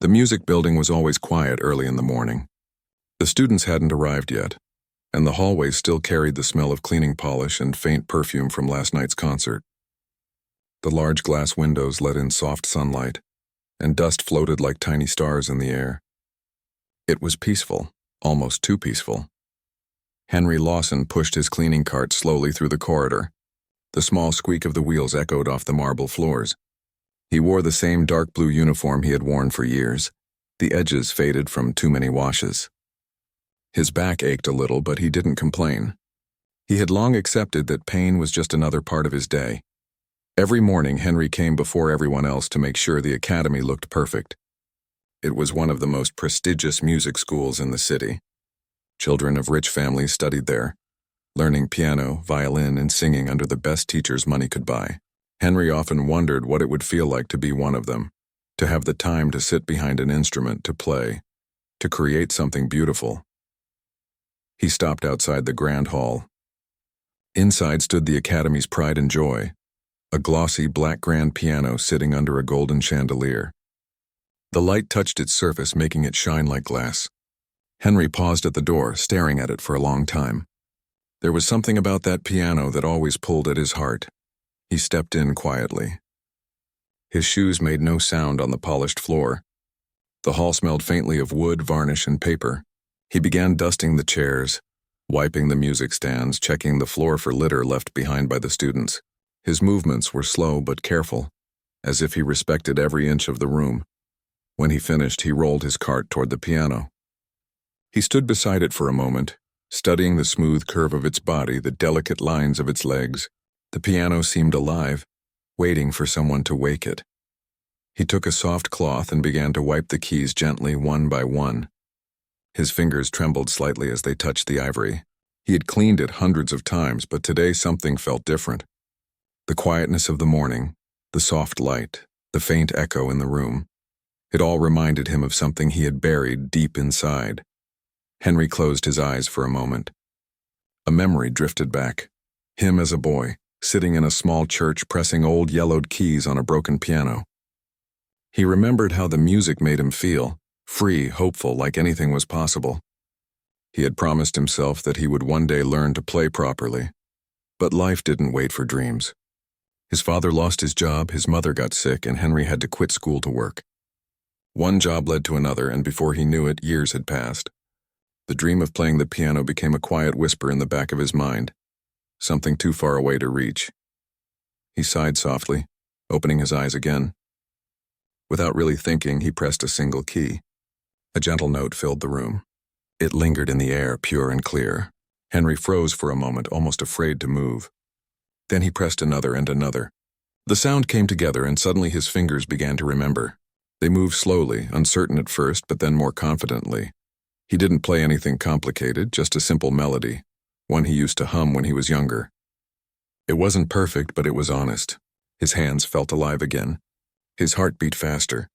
The music building was always quiet early in the morning. The students hadn't arrived yet, and the hallways still carried the smell of cleaning polish and faint perfume from last night's concert. The large glass windows let in soft sunlight, and dust floated like tiny stars in the air. It was peaceful, almost too peaceful. Henry Lawson pushed his cleaning cart slowly through the corridor. The small squeak of the wheels echoed off the marble floors. He wore the same dark blue uniform he had worn for years, the edges faded from too many washes. His back ached a little, but he didn't complain. He had long accepted that pain was just another part of his day. Every morning, Henry came before everyone else to make sure the academy looked perfect. It was one of the most prestigious music schools in the city. Children of rich families studied there, learning piano, violin, and singing under the best teachers money could buy. Henry often wondered what it would feel like to be one of them, to have the time to sit behind an instrument, to play, to create something beautiful. He stopped outside the grand hall. Inside stood the academy's pride and joy, a glossy black grand piano sitting under a golden chandelier. The light touched its surface, making it shine like glass. Henry paused at the door, staring at it for a long time. There was something about that piano that always pulled at his heart. He stepped in quietly. His shoes made no sound on the polished floor. The hall smelled faintly of wood, varnish, and paper. He began dusting the chairs, wiping the music stands, checking the floor for litter left behind by the students. His movements were slow but careful, as if he respected every inch of the room. When he finished, he rolled his cart toward the piano. He stood beside it for a moment, studying the smooth curve of its body, the delicate lines of its legs. The piano seemed alive, waiting for someone to wake it. He took a soft cloth and began to wipe the keys gently, one by one. His fingers trembled slightly as they touched the ivory. He had cleaned it hundreds of times, but today something felt different. The quietness of the morning, the soft light, the faint echo in the room. It all reminded him of something he had buried deep inside. Henry closed his eyes for a moment. A memory drifted back. Him as a boy, sitting in a small church pressing old yellowed keys on a broken piano. He remembered how the music made him feel, free, hopeful, like anything was possible. He had promised himself that he would one day learn to play properly. But life didn't wait for dreams. His father lost his job, his mother got sick, and Henry had to quit school to work. One job led to another, and before he knew it, years had passed. The dream of playing the piano became a quiet whisper in the back of his mind, something too far away to reach. He sighed softly, opening his eyes again. Without really thinking, he pressed a single key. A gentle note filled the room. It lingered in the air, pure and clear. Henry froze for a moment, almost afraid to move. Then he pressed another and another. The sound came together, and suddenly his fingers began to remember. They moved slowly, uncertain at first, but then more confidently. He didn't play anything complicated, just a simple melody, one he used to hum when he was younger. It wasn't perfect, but it was honest. His hands felt alive again. His heart beat faster.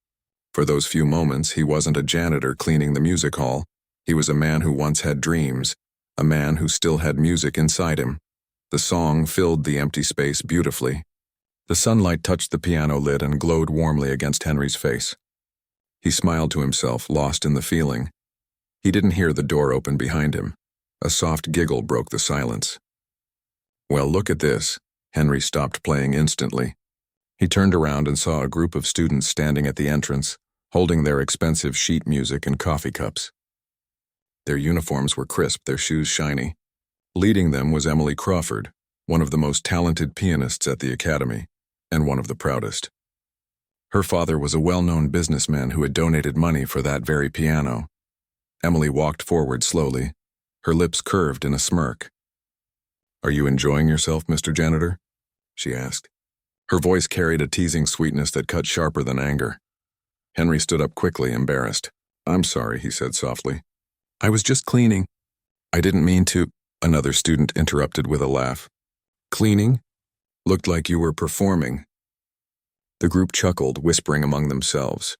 For those few moments, he wasn't a janitor cleaning the music hall. He was a man who once had dreams, a man who still had music inside him. The song filled the empty space beautifully. The sunlight touched the piano lid and glowed warmly against Henry's face. He smiled to himself, lost in the feeling. He didn't hear the door open behind him. A soft giggle broke the silence. "Well, look at this." Henry stopped playing instantly. He turned around and saw a group of students standing at the entrance, holding their expensive sheet music and coffee cups. Their uniforms were crisp, their shoes shiny. Leading them was Emily Crawford, one of the most talented pianists at the academy, and one of the proudest. Her father was a well-known businessman who had donated money for that very piano. Emily walked forward slowly, her lips curved in a smirk. "Are you enjoying yourself, Mr. Janitor?" she asked. Her voice carried a teasing sweetness that cut sharper than anger. Henry stood up quickly, embarrassed. "I'm sorry," he said softly. "I was just cleaning." "I didn't mean to," another student interrupted with a laugh. "Cleaning? Looked like you were performing." The group chuckled, whispering among themselves.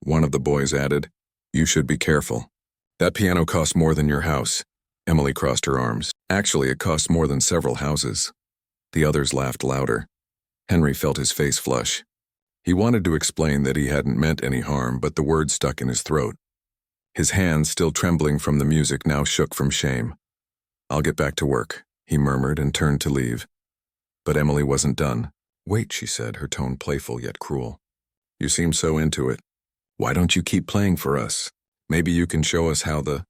One of the boys added, "You should be careful. That piano costs more than your house." Emily crossed her arms. "Actually, it costs more than several houses." The others laughed louder. Henry felt his face flush. He wanted to explain that he hadn't meant any harm, but the words stuck in his throat. His hands, still trembling from the music, now shook from shame. "I'll get back to work," he murmured and turned to leave. But Emily wasn't done. "Wait," she said, her tone playful yet cruel. "You seem so into it. Why don't you keep playing for us? Maybe you can show us how the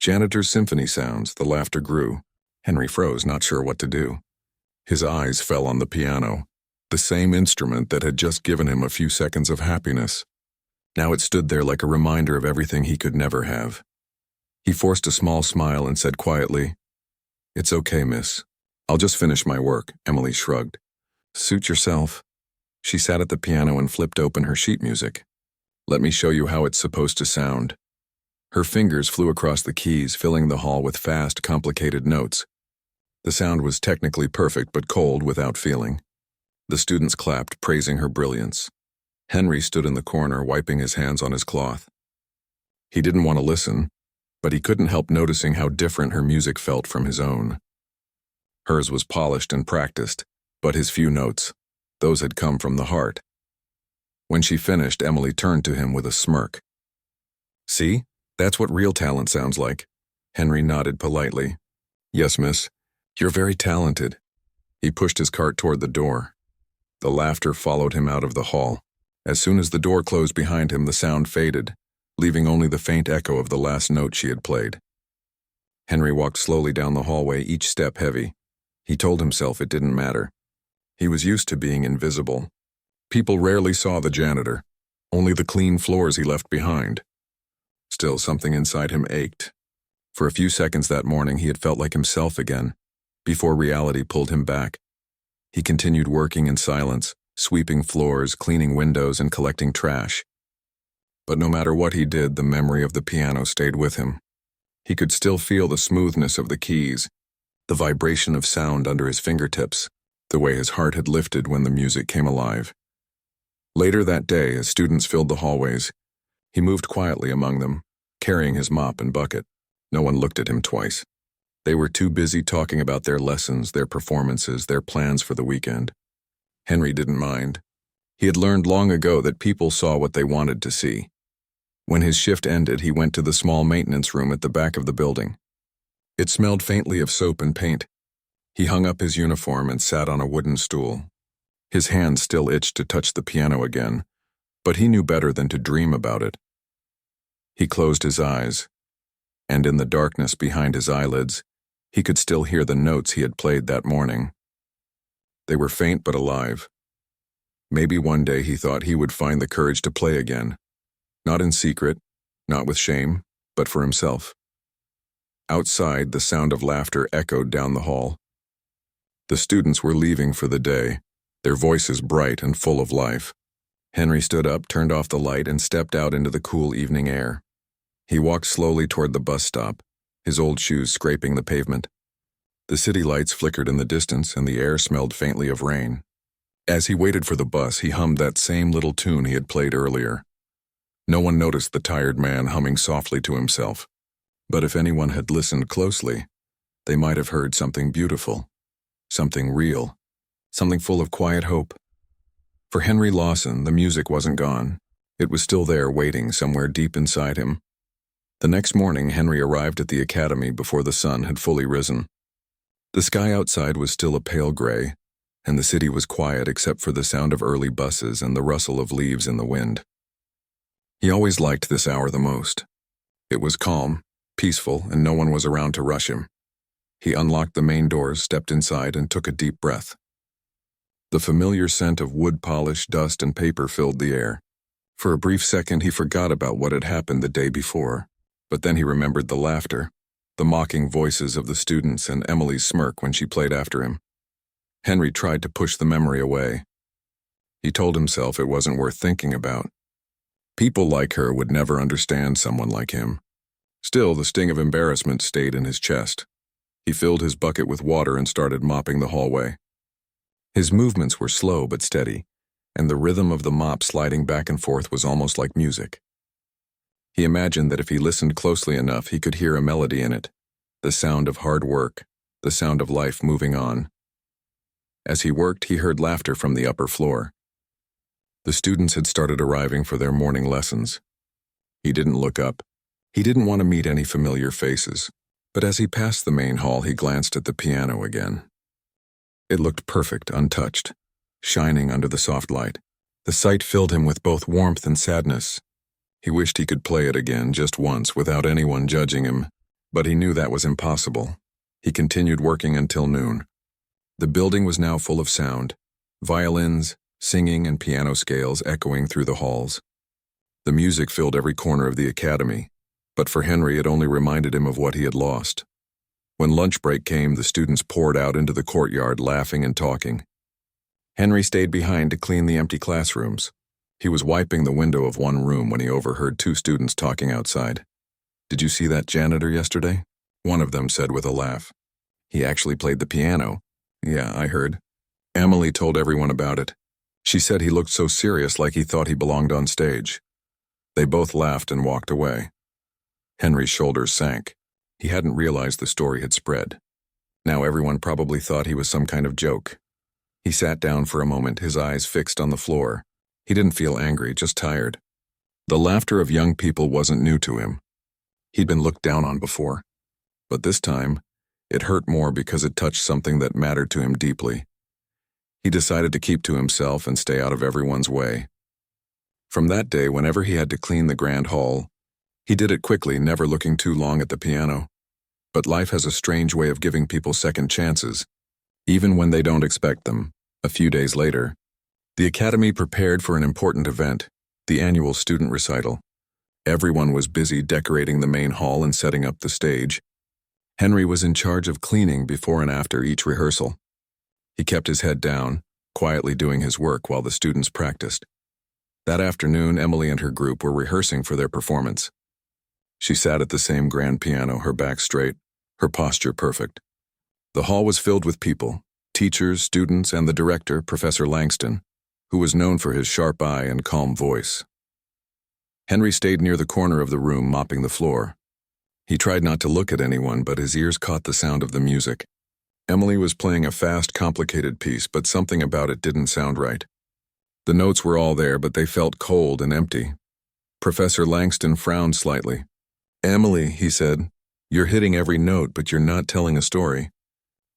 Janitor's symphony sounds." The laughter grew. Henry froze, not sure what to do. His eyes fell on the piano, the same instrument that had just given him a few seconds of happiness. Now it stood there like a reminder of everything he could never have. He forced a small smile and said quietly, "It's okay, miss. I'll just finish my work." Emily shrugged. "Suit yourself." She sat at the piano and flipped open her sheet music. "Let me show you how it's supposed to sound." Her fingers flew across the keys, filling the hall with fast, complicated notes. The sound was technically perfect, but cold without feeling. The students clapped, praising her brilliance. Henry stood in the corner, wiping his hands on his cloth. He didn't want to listen, but he couldn't help noticing how different her music felt from his own. Hers was polished and practiced, but his few notes, those had come from the heart. When she finished, Emily turned to him with a smirk. "See? That's what real talent sounds like." Henry nodded politely. "Yes, miss. You're very talented." He pushed his cart toward the door. The laughter followed him out of the hall. As soon as the door closed behind him, the sound faded, leaving only the faint echo of the last note she had played. Henry walked slowly down the hallway, each step heavy. He told himself it didn't matter. He was used to being invisible. People rarely saw the janitor, only the clean floors he left behind. Still, something inside him ached. For a few seconds that morning, he had felt like himself again, before reality pulled him back. He continued working in silence, sweeping floors, cleaning windows, and collecting trash. But no matter what he did, the memory of the piano stayed with him. He could still feel the smoothness of the keys, the vibration of sound under his fingertips, the way his heart had lifted when the music came alive. Later that day, as students filled the hallways, he moved quietly among them, carrying his mop and bucket. No one looked at him twice. They were too busy talking about their lessons, their performances, their plans for the weekend. Henry didn't mind. He had learned long ago that people saw what they wanted to see. When his shift ended, he went to the small maintenance room at the back of the building. It smelled faintly of soap and paint. He hung up his uniform and sat on a wooden stool. His hands still itched to touch the piano again, but he knew better than to dream about it. He closed his eyes, and in the darkness behind his eyelids, he could still hear the notes he had played that morning. They were faint but alive. Maybe one day he thought he would find the courage to play again. Not in secret, not with shame, but for himself. Outside, the sound of laughter echoed down the hall. The students were leaving for the day, their voices bright and full of life. Henry stood up, turned off the light, and stepped out into the cool evening air. He walked slowly toward the bus stop, his old shoes scraping the pavement. The city lights flickered in the distance, and the air smelled faintly of rain. As he waited for the bus, he hummed that same little tune he had played earlier. No one noticed the tired man humming softly to himself, but if anyone had listened closely, they might have heard something beautiful, something real, something full of quiet hope. For Henry Lawson, the music wasn't gone. It was still there, waiting somewhere deep inside him. The next morning, Henry arrived at the academy before the sun had fully risen. The sky outside was still a pale gray, and the city was quiet except for the sound of early buses and the rustle of leaves in the wind. He always liked this hour the most. It was calm, peaceful, and no one was around to rush him. He unlocked the main doors, stepped inside, and took a deep breath. The familiar scent of wood polish, dust, and paper filled the air. For a brief second, he forgot about what had happened the day before, but then he remembered the laughter, the mocking voices of the students, and Emily's smirk when she played after him. Henry tried to push the memory away. He told himself it wasn't worth thinking about. People like her would never understand someone like him. Still, the sting of embarrassment stayed in his chest. He filled his bucket with water and started mopping the hallway. His movements were slow but steady, and the rhythm of the mop sliding back and forth was almost like music. He imagined that if he listened closely enough, he could hear a melody in it, the sound of hard work, the sound of life moving on. As he worked, he heard laughter from the upper floor. The students had started arriving for their morning lessons. He didn't look up. He didn't want to meet any familiar faces, but as he passed the main hall, he glanced at the piano again. It looked perfect, untouched, shining under the soft light. The sight filled him with both warmth and sadness. He wished he could play it again just once without anyone judging him, but he knew that was impossible. He continued working until noon. The building was now full of sound, violins, singing, and piano scales echoing through the halls. The music filled every corner of the academy, but for Henry it only reminded him of what he had lost. When lunch break came, the students poured out into the courtyard, laughing and talking. Henry stayed behind to clean the empty classrooms. He was wiping the window of one room when he overheard two students talking outside. "Did you see that janitor yesterday?" one of them said with a laugh. "He actually played the piano." "Yeah, I heard." Emily told everyone about it. She said he looked so serious, like he thought he belonged on stage. They both laughed and walked away. Henry's shoulders sank. He hadn't realized the story had spread. Now everyone probably thought he was some kind of joke. He sat down for a moment, his eyes fixed on the floor. He didn't feel angry, just tired. The laughter of young people wasn't new to him. He'd been looked down on before. But this time, it hurt more because it touched something that mattered to him deeply. He decided to keep to himself and stay out of everyone's way. From that day, whenever he had to clean the grand hall, he did it quickly, never looking too long at the piano. But life has a strange way of giving people second chances, even when they don't expect them. A few days later, the academy prepared for an important event, the annual student recital. Everyone was busy decorating the main hall and setting up the stage. Henry was in charge of cleaning before and after each rehearsal. He kept his head down, quietly doing his work while the students practiced. That afternoon, Emily and her group were rehearsing for their performance. She sat at the same grand piano, her back straight, her posture perfect. The hall was filled with people, teachers, students, and the director, Professor Langston, who was known for his sharp eye and calm voice. Henry stayed near the corner of the room, mopping the floor. He tried not to look at anyone, but his ears caught the sound of the music. Emily was playing a fast, complicated piece, but something about it didn't sound right. The notes were all there, but they felt cold and empty. Professor Langston frowned slightly. "Emily," he said, "you're hitting every note, but you're not telling a story.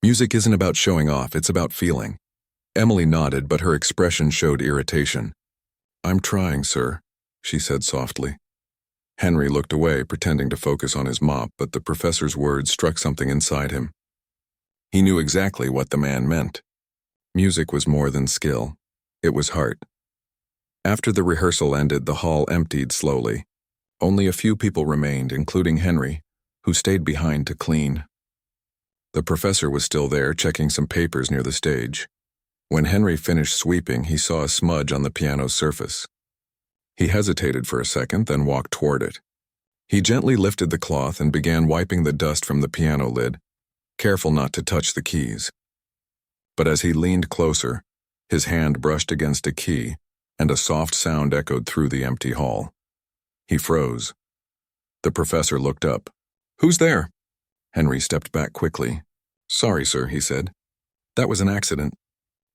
Music isn't about showing off, it's about feeling." Emily nodded, but her expression showed irritation. "I'm trying, sir," she said softly. Henry looked away, pretending to focus on his mop, but the professor's words struck something inside him. He knew exactly what the man meant. Music was more than skill. It was heart. After the rehearsal ended, the hall emptied slowly. Only a few people remained, including Henry, who stayed behind to clean. The professor was still there, checking some papers near the stage. When Henry finished sweeping, he saw a smudge on the piano's surface. He hesitated for a second, then walked toward it. He gently lifted the cloth and began wiping the dust from the piano lid, careful not to touch the keys. But as he leaned closer, his hand brushed against a key, and a soft sound echoed through the empty hall. He froze. The professor looked up. "Who's there?" Henry stepped back quickly. "Sorry, sir," he said. "That was an accident."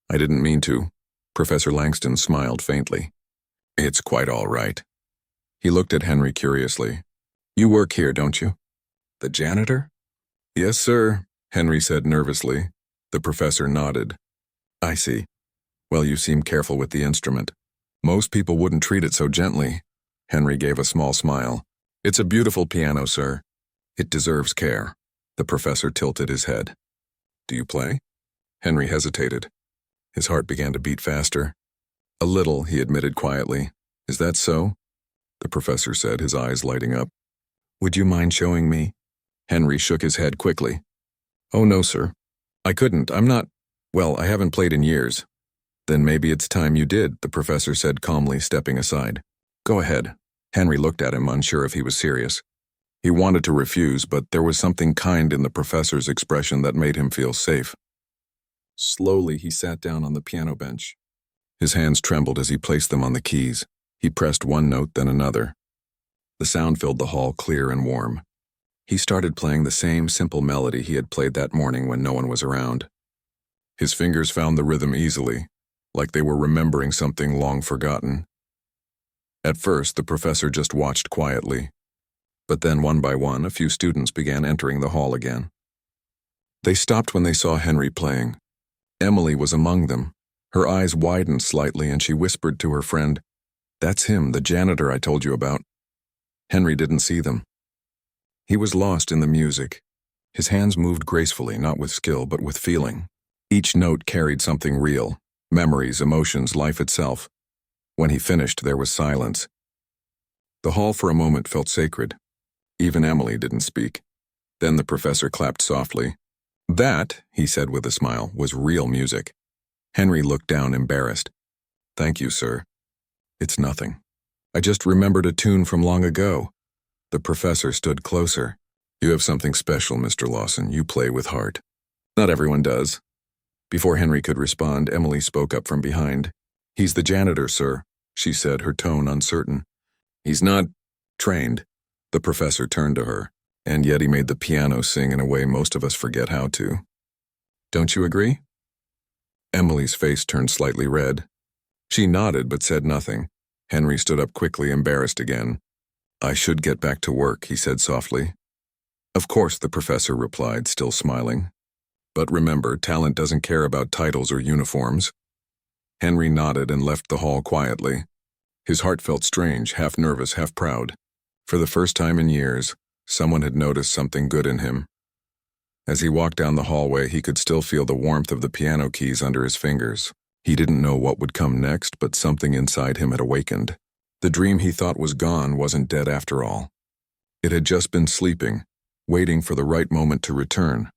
"I didn't mean to." Professor Langston smiled faintly. "It's quite all right." He looked at Henry curiously. "You work here, don't you?" "The janitor?" "Yes, sir," Henry said nervously. The professor nodded. "I see. Well, you seem careful with the instrument. Most people wouldn't treat it so gently." Henry gave a small smile. "It's a beautiful piano, sir. It deserves care." The professor tilted his head. "Do you play?" Henry hesitated. His heart began to beat faster. "A little," he admitted quietly. "Is that so?" The professor said, his eyes lighting up. "Would you mind showing me?" Henry shook his head quickly. "Oh, no, sir. I couldn't. I haven't played in years." "Then maybe it's time you did," the professor said calmly, stepping aside. "Go ahead." Henry looked at him, unsure if he was serious. He wanted to refuse, but there was something kind in the professor's expression that made him feel safe. Slowly, he sat down on the piano bench. His hands trembled as he placed them on the keys. He pressed one note, then another. The sound filled the hall clear and warm. He started playing the same simple melody he had played that morning when no one was around. His fingers found the rhythm easily. like they were remembering something long forgotten. At first, the professor just watched quietly, but then one by one, a few students began entering the hall again. They stopped when they saw Henry playing. Emily was among them. Her eyes widened slightly and she whispered to her friend, "That's him, the janitor I told you about." Henry didn't see them. He was lost in the music. His hands moved gracefully, not with skill, but with feeling. Each note carried something real, memories, emotions, life itself. When he finished, there was silence. The hall for a moment felt sacred. Even Emily didn't speak. Then the professor clapped softly. "That," he said with a smile, "was real music." Henry looked down, embarrassed. "Thank you, sir." "It's nothing. I just remembered a tune from long ago." The professor stood closer. "You have something special, Mr. Lawson. You play with heart." "Not everyone does." Before Henry could respond, Emily spoke up from behind. "He's the janitor, sir," she said, her tone uncertain. "He's not trained." The professor turned to her, "And yet he made the piano sing in a way most of us forget how to. Don't you agree?" Emily's face turned slightly red. She nodded but said nothing. Henry stood up quickly, embarrassed again. "I should get back to work," he said softly. "Of course," the professor replied, still smiling. "But remember, talent doesn't care about titles or uniforms." Henry nodded and left the hall quietly. His heart felt strange, half nervous, half proud. For the first time in years, someone had noticed something good in him. As he walked down the hallway, he could still feel the warmth of the piano keys under his fingers. He didn't know what would come next, but something inside him had awakened. The dream he thought was gone wasn't dead after all. It had just been sleeping, waiting for the right moment to return.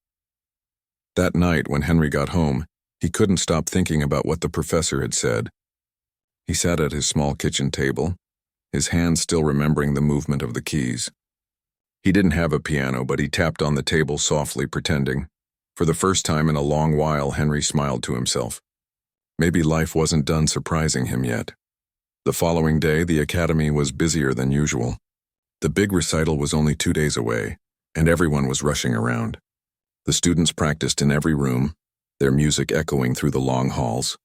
That night, when Henry got home, he couldn't stop thinking about what the professor had said. He sat at his small kitchen table, his hands still remembering the movement of the keys. He didn't have a piano, but he tapped on the table softly, pretending. For the first time in a long while, Henry smiled to himself. Maybe life wasn't done surprising him yet. The following day, the academy was busier than usual. The big recital was only 2 days away, and everyone was rushing around. The students practiced in every room, their music echoing through the long halls.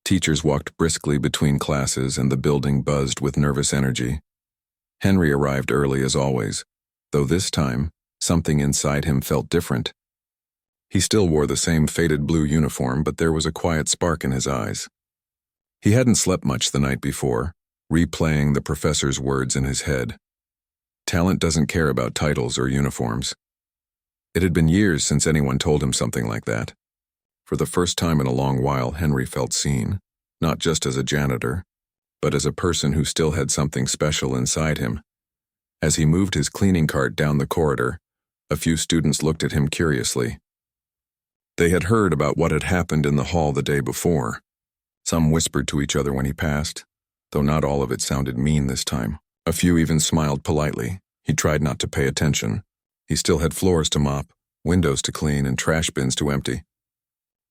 Teachers walked briskly between classes, and the building buzzed with nervous energy. Henry arrived early as always, though this time, something inside him felt different. He still wore the same faded blue uniform, but there was a quiet spark in his eyes. He hadn't slept much the night before, replaying the professor's words in his head. Talent doesn't care about titles or uniforms. It had been years since anyone told him something like that. For the first time in a long while, Henry felt seen, not just as a janitor, but as a person who still had something special inside him. As he moved his cleaning cart down the corridor, a few students looked at him curiously. They had heard about what had happened in the hall the day before. Some whispered to each other when he passed, though not all of it sounded mean this time. A few even smiled politely. He tried not to pay attention. He still had floors to mop, windows to clean, and trash bins to empty.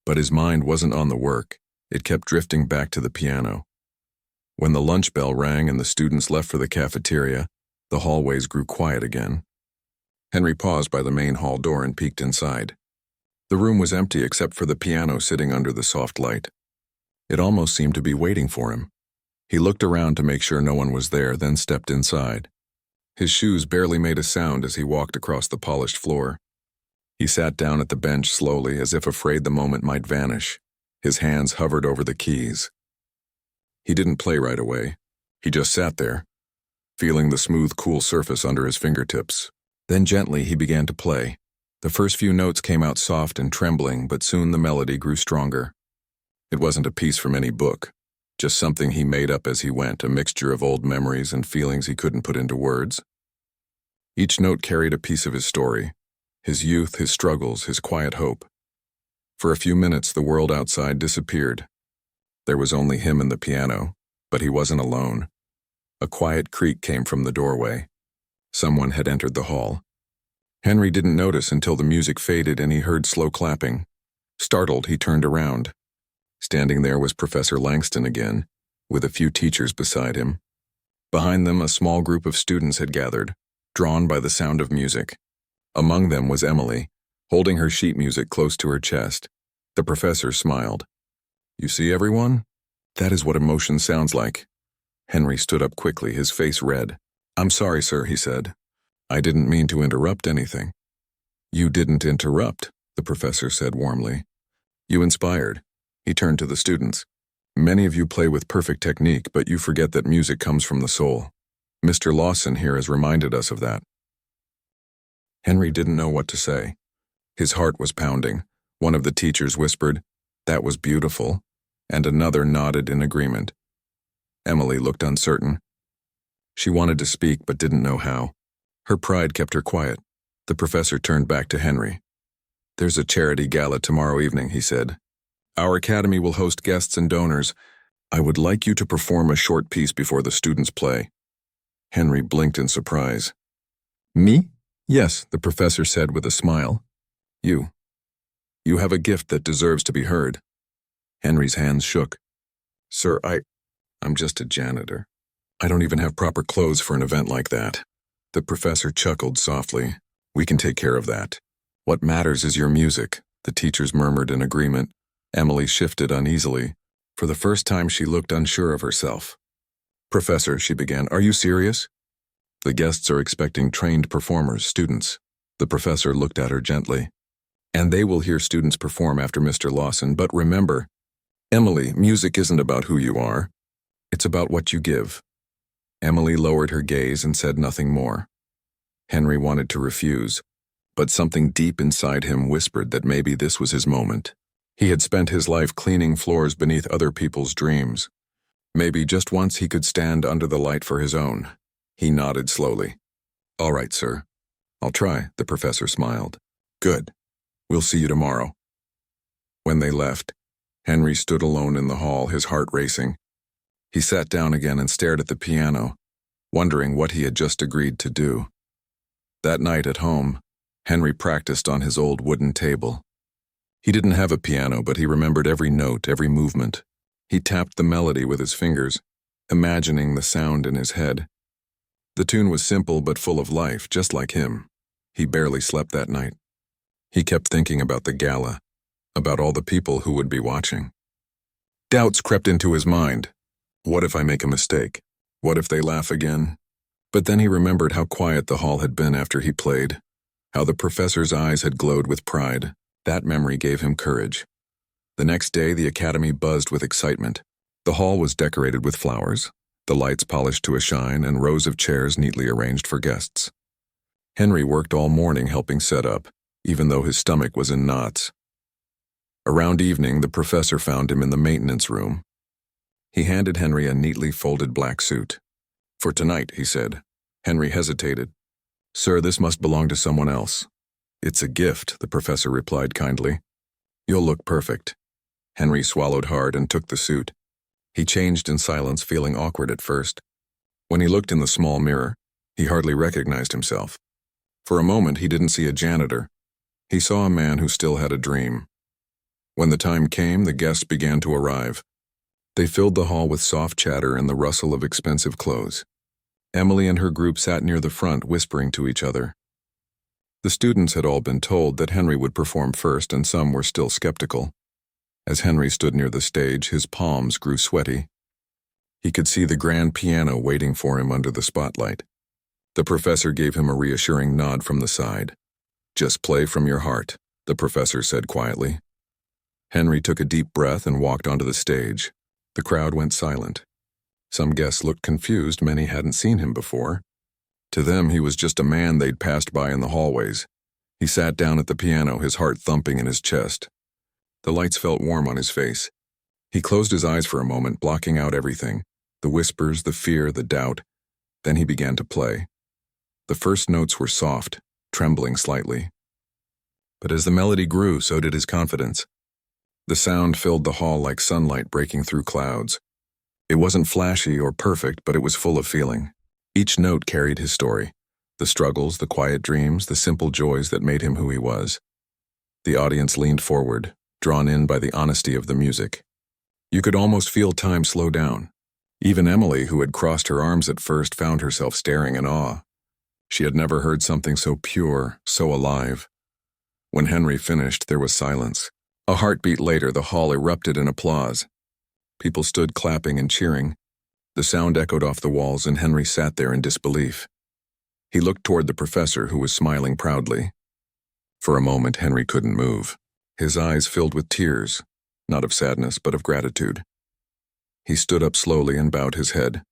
But his mind wasn't on the work. It kept drifting back to the piano. When the lunch bell rang and the students left for the cafeteria, the hallways grew quiet again. Henry paused by the main hall door and peeked inside. The room was empty except for the piano sitting under the soft light. It almost seemed to be waiting for him. He looked around to make sure no one was there, then stepped inside. His shoes barely made a sound as he walked across the polished floor. He sat down at the bench slowly, as if afraid the moment might vanish. His hands hovered over the keys. He didn't play right away. He just sat there, feeling the smooth, cool surface under his fingertips. Then gently he began to play. The first few notes came out soft and trembling, but soon the melody grew stronger. It wasn't a piece from any book, just something he made up as he went, a mixture of old memories and feelings he couldn't put into words. Each note carried a piece of his story, his youth, his struggles, his quiet hope. For a few minutes, the world outside disappeared. There was only him and the piano, but he wasn't alone. A quiet creak came from the doorway. Someone had entered the hall. Henry didn't notice until the music faded and he heard slow clapping. Startled, he turned around. Standing there was Professor Langston again, with a few teachers beside him. Behind them, a small group of students had gathered, drawn by the sound of music. Among them was Emily, holding her sheet music close to her chest. The professor smiled. You see, everyone? That is what emotion sounds like. Henry stood up quickly, his face red. I'm sorry, sir, he said. I didn't mean to interrupt anything. You didn't interrupt, the professor said warmly. You inspired. He turned to the students. Many of you play with perfect technique, but you forget that music comes from the soul. Mr. Lawson here has reminded us of that. Henry didn't know what to say. His heart was pounding. One of the teachers whispered, "That was beautiful," and another nodded in agreement. Emily looked uncertain. She wanted to speak but didn't know how. Her pride kept her quiet. The professor turned back to Henry. There's a charity gala tomorrow evening, he said. Our academy will host guests and donors. I would like you to perform a short piece before the students play. Henry blinked in surprise. Me? Yes, the professor said with a smile. You. You have a gift that deserves to be heard. Henry's hands shook. Sir, I'm just a janitor. I don't even have proper clothes for an event like that. The professor chuckled softly. We can take care of that. What matters is your music, the teachers murmured in agreement. Emily shifted uneasily. For the first time, she looked unsure of herself. Professor, she began, are you serious? The guests are expecting trained performers, students. The professor looked at her gently. And they will hear students perform after Mr. Lawson, but remember, Emily, music isn't about who you are. It's about what you give. Emily lowered her gaze and said nothing more. Henry wanted to refuse, but something deep inside him whispered that maybe this was his moment. He had spent his life cleaning floors beneath other people's dreams. Maybe just once he could stand under the light for his own. He nodded slowly. All right, sir. I'll try, the professor smiled. Good. We'll see you tomorrow. When they left, Henry stood alone in the hall, his heart racing. He sat down again and stared at the piano, wondering what he had just agreed to do. That night at home, Henry practiced on his old wooden table. He didn't have a piano, but he remembered every note, every movement. He tapped the melody with his fingers, imagining the sound in his head. The tune was simple but full of life, just like him. He barely slept that night. He kept thinking about the gala, about all the people who would be watching. Doubts crept into his mind. What if I make a mistake? What if they laugh again? But then he remembered how quiet the hall had been after he played, how the professor's eyes had glowed with pride. That memory gave him courage. The next day, the academy buzzed with excitement. The hall was decorated with flowers, the lights polished to a shine, and rows of chairs neatly arranged for guests. Henry worked all morning helping set up, even though his stomach was in knots. Around evening, the professor found him in the maintenance room. He handed Henry a neatly folded black suit. For tonight, he said. Henry hesitated. Sir, this must belong to someone else. It's a gift, the professor replied kindly. You'll look perfect. Henry swallowed hard and took the suit. He changed in silence, feeling awkward at first. When he looked in the small mirror, he hardly recognized himself. For a moment, he didn't see a janitor. He saw a man who still had a dream. When the time came, the guests began to arrive. They filled the hall with soft chatter and the rustle of expensive clothes. Emily and her group sat near the front, whispering to each other. The students had all been told that Henry would perform first, and some were still skeptical. As Henry stood near the stage, his palms grew sweaty. He could see the grand piano waiting for him under the spotlight. The professor gave him a reassuring nod from the side. Just play from your heart, the professor said quietly. Henry took a deep breath and walked onto the stage. The crowd went silent. Some guests looked confused, many hadn't seen him before. To them, he was just a man they'd passed by in the hallways. He sat down at the piano, his heart thumping in his chest. The lights felt warm on his face. He closed his eyes for a moment, blocking out everything, the whispers, the fear, the doubt. Then he began to play. The first notes were soft, trembling slightly. But as the melody grew, so did his confidence. The sound filled the hall like sunlight breaking through clouds. It wasn't flashy or perfect, but it was full of feeling. Each note carried his story, the struggles, the quiet dreams, the simple joys that made him who he was. The audience leaned forward, drawn in by the honesty of the music. You could almost feel time slow down. Even Emily, who had crossed her arms at first, found herself staring in awe. She had never heard something so pure, so alive. When Henry finished, there was silence. A heartbeat later, the hall erupted in applause. People stood clapping and cheering. The sound echoed off the walls, and Henry sat there in disbelief. He looked toward the professor, who was smiling proudly. For a moment, Henry couldn't move. His eyes filled with tears, not of sadness, but of gratitude. He stood up slowly and bowed his head.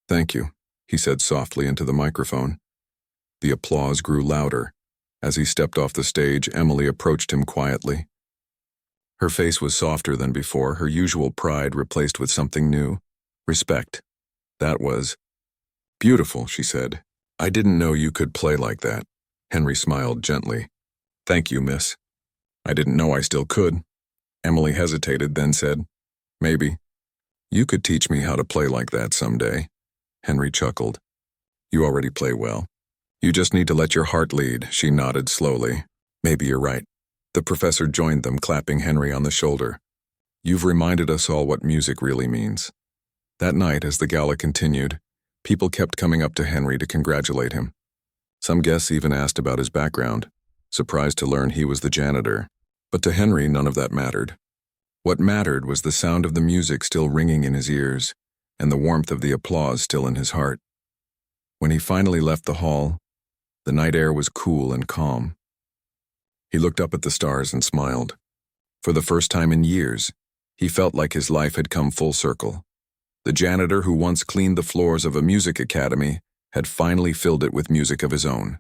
"Thank you," he said softly into the microphone. The applause grew louder. As he stepped off the stage, Emily approached him quietly. Her face was softer than before, her usual pride replaced with something new. Respect. That was beautiful, she said. "I didn't know you could play like that." Henry smiled gently. "Thank you, miss. I didn't know I still could." Emily hesitated, then said, "Maybe. You could teach me how to play like that someday." Henry chuckled. "You already play well. You just need to let your heart lead," she nodded slowly. "Maybe you're right." The professor joined them, clapping Henry on the shoulder. "You've reminded us all what music really means." That night, as the gala continued, people kept coming up to Henry to congratulate him. Some guests even asked about his background, surprised to learn he was the janitor. But to Henry, none of that mattered. What mattered was the sound of the music still ringing in his ears, and the warmth of the applause still in his heart. When he finally left the hall, the night air was cool and calm. He looked up at the stars and smiled. For the first time in years, he felt like his life had come full circle. The janitor who once cleaned the floors of a music academy had finally filled it with music of his own.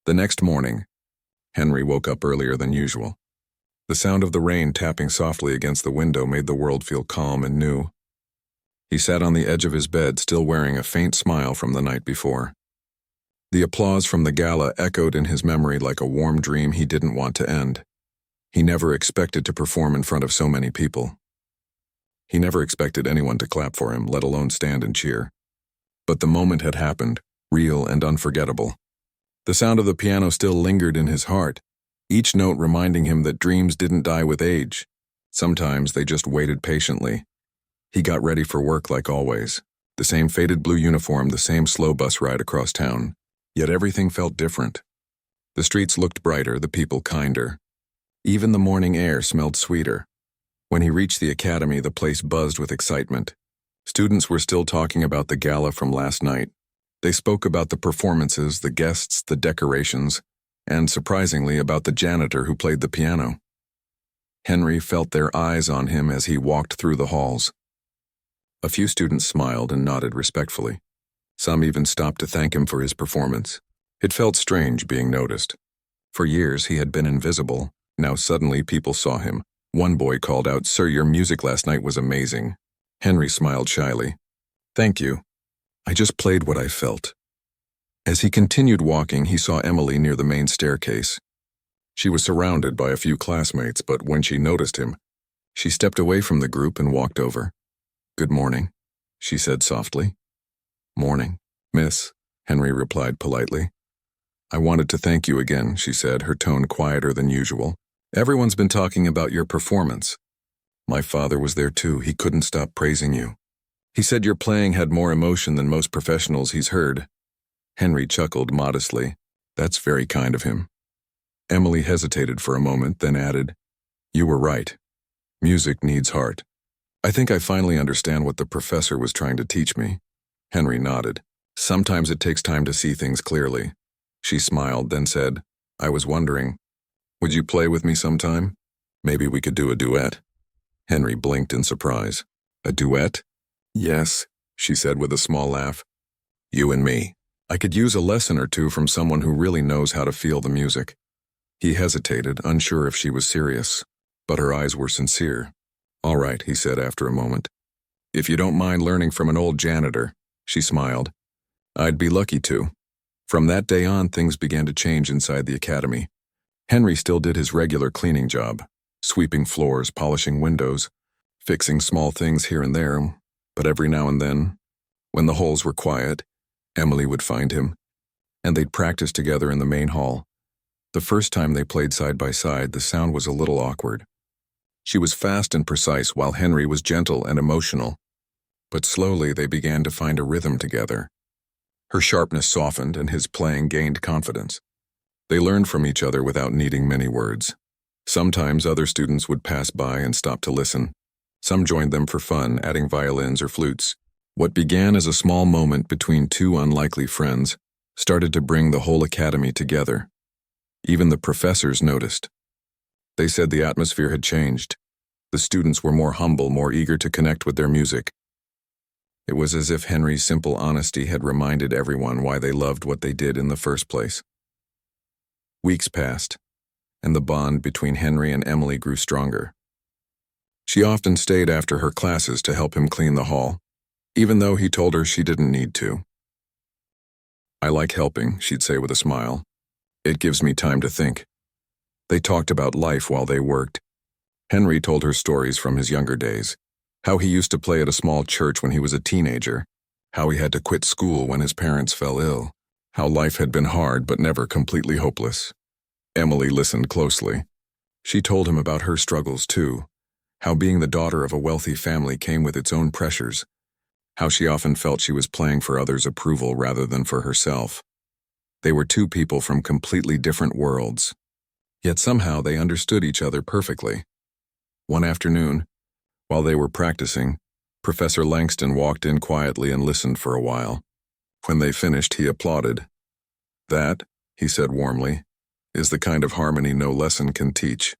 The next morning, Henry woke up earlier than usual. The sound of the rain tapping softly against the window made the world feel calm and new. He sat on the edge of his bed, still wearing a faint smile from the night before. The applause from the gala echoed in his memory like a warm dream he didn't want to end. He never expected to perform in front of so many people. He never expected anyone to clap for him, let alone stand and cheer. But the moment had happened, real and unforgettable. The sound of the piano still lingered in his heart, each note reminding him that dreams didn't die with age. Sometimes they just waited patiently. He got ready for work like always. The same faded blue uniform, the same slow bus ride across town. Yet everything felt different. The streets looked brighter, the people kinder. Even the morning air smelled sweeter. When he reached the academy, the place buzzed with excitement. Students were still talking about the gala from last night. They spoke about the performances, the guests, the decorations, and, surprisingly, about the janitor who played the piano. Henry felt their eyes on him as he walked through the halls. A few students smiled and nodded respectfully. Some even stopped to thank him for his performance. It felt strange being noticed. For years he had been invisible. Now suddenly people saw him. One boy called out, "Sir, your music last night was amazing." Henry smiled shyly. "Thank you. I just played what I felt." As he continued walking, he saw Emily near the main staircase. She was surrounded by a few classmates, but when she noticed him, she stepped away from the group and walked over. "Good morning," she said softly. "Morning, miss," Henry replied politely. "I wanted to thank you again," she said, her tone quieter than usual. "Everyone's been talking about your performance. My father was there too. He couldn't stop praising you. He said your playing had more emotion than most professionals he's heard." Henry chuckled modestly. "That's very kind of him." Emily hesitated for a moment, then added, "You were right. Music needs heart. I think I finally understand what the professor was trying to teach me." Henry nodded. "Sometimes it takes time to see things clearly." She smiled, then said, "I was wondering, would you play with me sometime? Maybe we could do a duet." Henry blinked in surprise. "A duet?" "Yes," she said with a small laugh. "You and me. I could use a lesson or two from someone who really knows how to feel the music." He hesitated, unsure if she was serious, but her eyes were sincere. "All right," he said after a moment. "If you don't mind learning from an old janitor," she smiled. "I'd be lucky to." From that day on, things began to change inside the academy. Henry still did his regular cleaning job, sweeping floors, polishing windows, fixing small things here and there, but every now and then, when the halls were quiet, Emily would find him, and they'd practice together in the main hall. The first time they played side by side, the sound was a little awkward. She was fast and precise, while Henry was gentle and emotional. But slowly they began to find a rhythm together. Her sharpness softened, and his playing gained confidence. They learned from each other without needing many words. Sometimes other students would pass by and stop to listen. Some joined them for fun, adding violins or flutes. What began as a small moment between two unlikely friends started to bring the whole academy together. Even the professors noticed. They said the atmosphere had changed. The students were more humble, more eager to connect with their music. It was as if Henry's simple honesty had reminded everyone why they loved what they did in the first place. Weeks passed, and the bond between Henry and Emily grew stronger. She often stayed after her classes to help him clean the hall, even though he told her she didn't need to. "I like helping," she'd say with a smile. "It gives me time to think." They talked about life while they worked. Henry told her stories from his younger days, how he used to play at a small church when he was a teenager, how he had to quit school when his parents fell ill, how life had been hard but never completely hopeless. Emily listened closely. She told him about her struggles too, how being the daughter of a wealthy family came with its own pressures, how she often felt she was playing for others' approval rather than for herself. They were two people from completely different worlds, yet somehow they understood each other perfectly. One afternoon, while they were practicing, Professor Langston walked in quietly and listened for a while. When they finished, he applauded. "That," he said warmly, "is the kind of harmony no lesson can teach."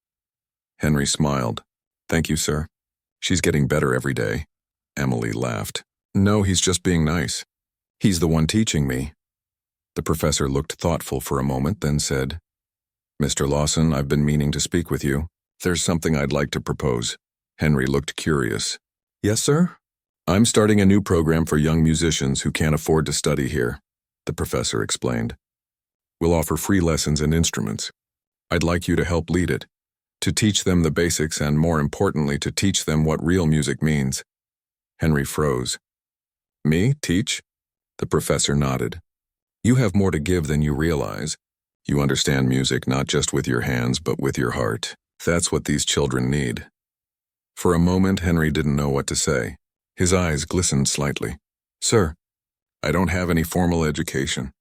Henry smiled. "Thank you, sir. She's getting better every day." Emily laughed. "No, he's just being nice. He's the one teaching me." The professor looked thoughtful for a moment, then said, "Mr. Lawson, I've been meaning to speak with you. There's something I'd like to propose." Henry looked curious. "Yes, sir?" "I'm starting a new program for young musicians who can't afford to study here," the professor explained. "We'll offer free lessons and instruments. I'd like you to help lead it, to teach them the basics and, more importantly, to teach them what real music means." Henry froze. "Me, teach?" The professor nodded. "You have more to give than you realize. You understand music not just with your hands but with your heart. That's what these children need." For a moment, Henry didn't know what to say. His eyes glistened slightly. "Sir, I don't have any formal education.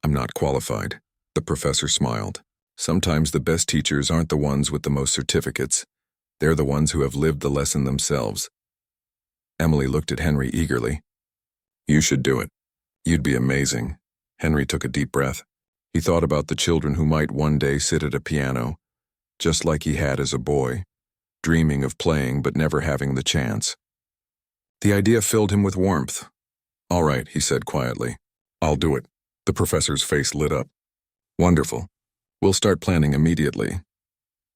I'm not qualified." The professor smiled. "Sometimes the best teachers aren't the ones with the most certificates. They're the ones who have lived the lesson themselves." Emily looked at Henry eagerly. "You should do it. You'd be amazing." Henry took a deep breath. He thought about the children who might one day sit at a piano, just like he had as a boy, dreaming of playing but never having the chance. The idea filled him with warmth. "All right," he said quietly. "I'll do it." The professor's face lit up. "Wonderful. We'll start planning immediately."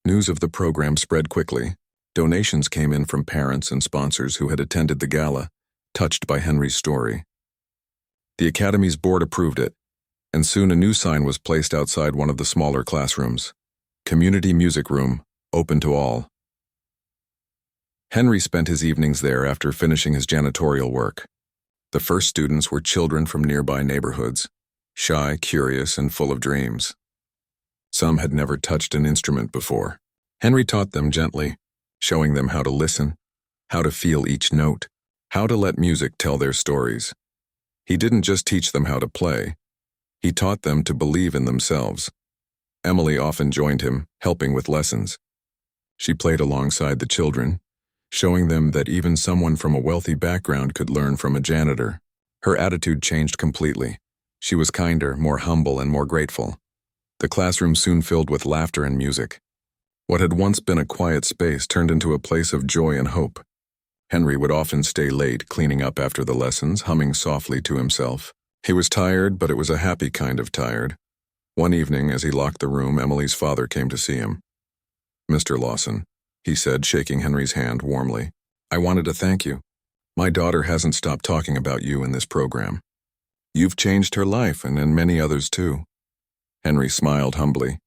News of the program spread quickly. Donations came in from parents and sponsors who had attended the gala, touched by Henry's story. The Academy's board approved it, and soon a new sign was placed outside one of the smaller classrooms. "Community Music Room, open to all." Henry spent his evenings there after finishing his janitorial work. The first students were children from nearby neighborhoods, shy, curious, and full of dreams. Some had never touched an instrument before. Henry taught them gently, showing them how to listen, how to feel each note, how to let music tell their stories. He didn't just teach them how to play. He taught them to believe in themselves. Emily often joined him, helping with lessons. She played alongside the children, showing them that even someone from a wealthy background could learn from a janitor. Her attitude changed completely. She was kinder, more humble, and more grateful. The classroom soon filled with laughter and music. What had once been a quiet space turned into a place of joy and hope. Henry would often stay late, cleaning up after the lessons, humming softly to himself. He was tired, but it was a happy kind of tired. One evening, as he locked the room, Emily's father came to see him. "Mr. Lawson," he said, shaking Henry's hand warmly, "I wanted to thank you. My daughter hasn't stopped talking about you in this program. You've changed her life, and many others too." Henry smiled humbly.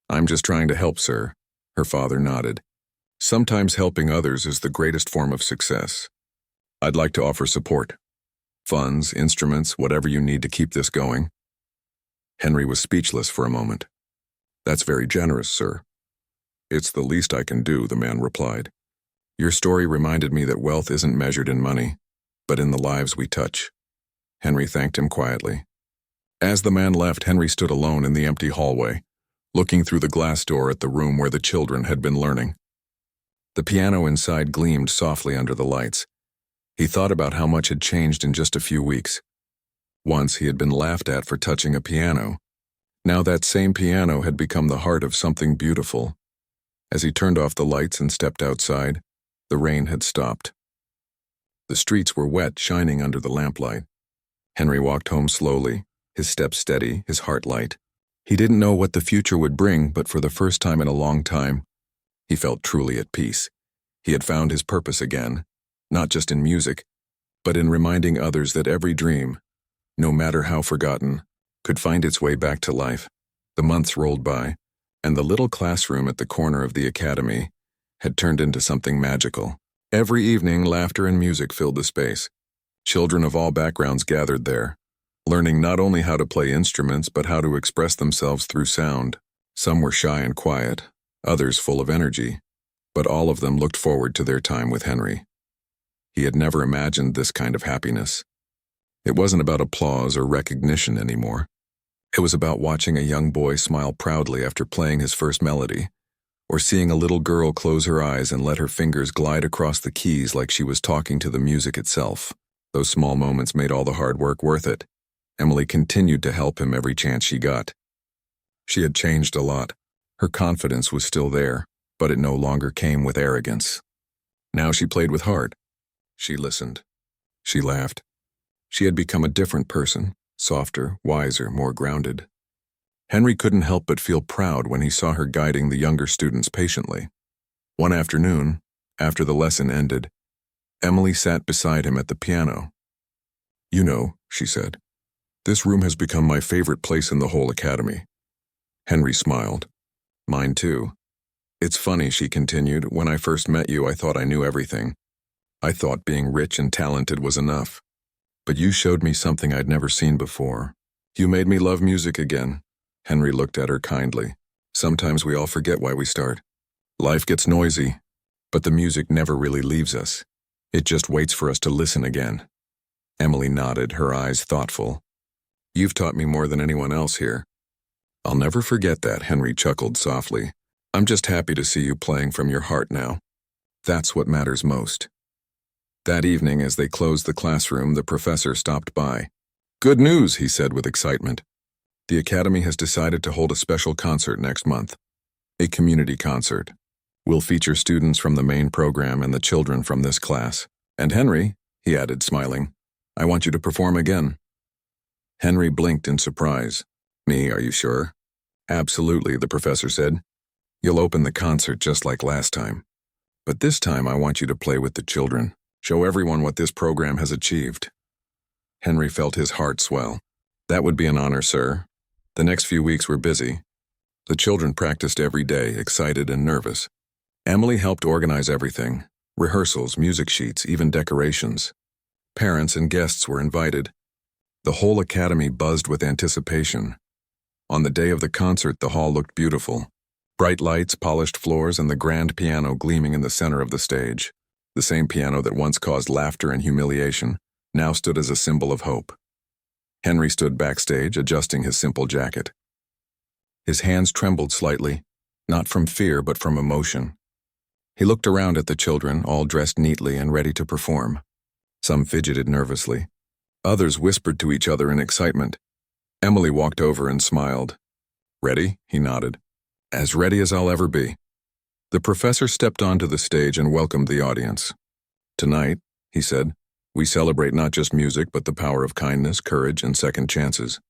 "I'm just trying to help, sir." Her father nodded. "Sometimes helping others is the greatest form of success. I'd like to offer support. Funds, instruments, whatever you need to keep this going." Henry was speechless for a moment. "That's very generous, sir." "It's the least I can do," the man replied. "Your story reminded me that wealth isn't measured in money, but in the lives we touch." Henry thanked him quietly. As the man left, Henry stood alone in the empty hallway, looking through the glass door at the room where the children had been learning. The piano inside gleamed softly under the lights. He thought about how much had changed in just a few weeks. Once he had been laughed at for touching a piano. Now that same piano had become the heart of something beautiful. As he turned off the lights and stepped outside, the rain had stopped. The streets were wet, shining under the lamplight. Henry walked home slowly, his steps steady, his heart light. He didn't know what the future would bring, but for the first time in a long time, he felt truly at peace. He had found his purpose again, not just in music, but in reminding others that every dream, no matter how forgotten, could find its way back to life. The months rolled by, and the little classroom at the corner of the academy had turned into something magical. Every evening, laughter and music filled the space. Children of all backgrounds gathered there, learning not only how to play instruments but how to express themselves through sound. Some were shy and quiet, others full of energy, but all of them looked forward to their time with Henry. He had never imagined this kind of happiness. It wasn't about applause or recognition anymore. It was about watching a young boy smile proudly after playing his first melody, or seeing a little girl close her eyes and let her fingers glide across the keys like she was talking to the music itself. Those small moments made all the hard work worth it. Emily continued to help him every chance she got. She had changed a lot. Her confidence was still there, but it no longer came with arrogance. Now she played with heart. She listened. She laughed. She had become a different person, softer, wiser, more grounded. Henry couldn't help but feel proud when he saw her guiding the younger students patiently. One afternoon, after the lesson ended, Emily sat beside him at the piano. "You know," she said, "this room has become my favorite place in the whole academy." Henry smiled. "Mine too. It's funny," she continued, "when I first met you, I thought I knew everything. I thought being rich and talented was enough. But you showed me something I'd never seen before. You made me love music again." Henry looked at her kindly. "Sometimes we all forget why we start. Life gets noisy, but the music never really leaves us. It just waits for us to listen again." Emily nodded, her eyes thoughtful. "You've taught me more than anyone else here." "I'll never forget that," Henry chuckled softly. "I'm just happy to see you playing from your heart now. That's what matters most." That evening, as they closed the classroom, the professor stopped by. "Good news," he said with excitement. "The academy has decided to hold a special concert next month. A community concert. We'll feature students from the main program and the children from this class. And Henry," he added, smiling, "I want you to perform again." Henry blinked in surprise. "Me, are you sure?" "Absolutely," the professor said. "You'll open the concert just like last time. But this time I want you to play with the children. Show everyone what this program has achieved." Henry felt his heart swell. "That would be an honor, sir." The next few weeks were busy. The children practiced every day, excited and nervous. Emily helped organize everything: rehearsals, music sheets, even decorations. Parents and guests were invited. The whole academy buzzed with anticipation. On the day of the concert, the hall looked beautiful. Bright lights, polished floors, and the grand piano gleaming in the center of the stage. The same piano that once caused laughter and humiliation now stood as a symbol of hope. Henry stood backstage, adjusting his simple jacket. His hands trembled slightly, not from fear but from emotion. He looked around at the children, all dressed neatly and ready to perform. Some fidgeted nervously. Others whispered to each other in excitement. Emily walked over and smiled. "Ready?" he nodded. "As ready as I'll ever be." The professor stepped onto the stage and welcomed the audience. "Tonight," he said, "we celebrate not just music but the power of kindness, courage, and second chances.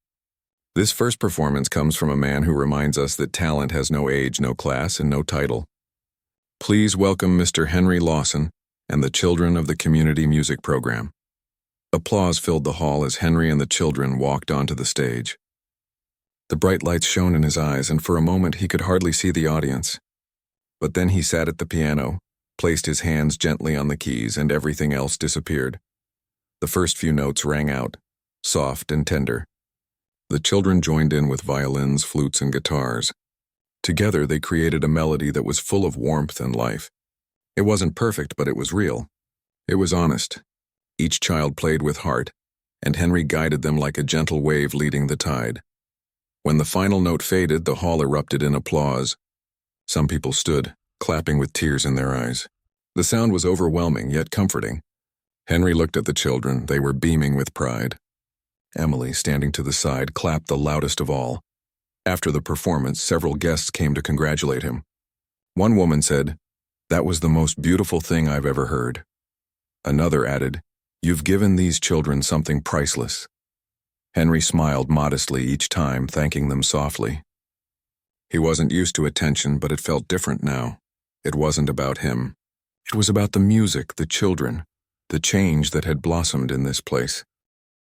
This first performance comes from a man who reminds us that talent has no age, no class, and no title. Please welcome Mr. Henry Lawson and the children of the community music program." Applause filled the hall as Henry and the children walked onto the stage. The bright lights shone in his eyes, and for a moment he could hardly see the audience. But then he sat at the piano, placed his hands gently on the keys, and everything else disappeared. The first few notes rang out, soft and tender. The children joined in with violins, flutes, and guitars. Together they created a melody that was full of warmth and life. It wasn't perfect, but it was real. It was honest. Each child played with heart, and Henry guided them like a gentle wave leading the tide. When the final note faded, the hall erupted in applause. Some people stood, clapping with tears in their eyes. The sound was overwhelming, yet comforting. Henry looked at the children. They were beaming with pride. Emily, standing to the side, clapped the loudest of all. After the performance, several guests came to congratulate him. One woman said, "That was the most beautiful thing I've ever heard." Another added, "You've given these children something priceless." Henry smiled modestly each time, thanking them softly. He wasn't used to attention, but it felt different now. It wasn't about him. It was about the music, the children, the change that had blossomed in this place.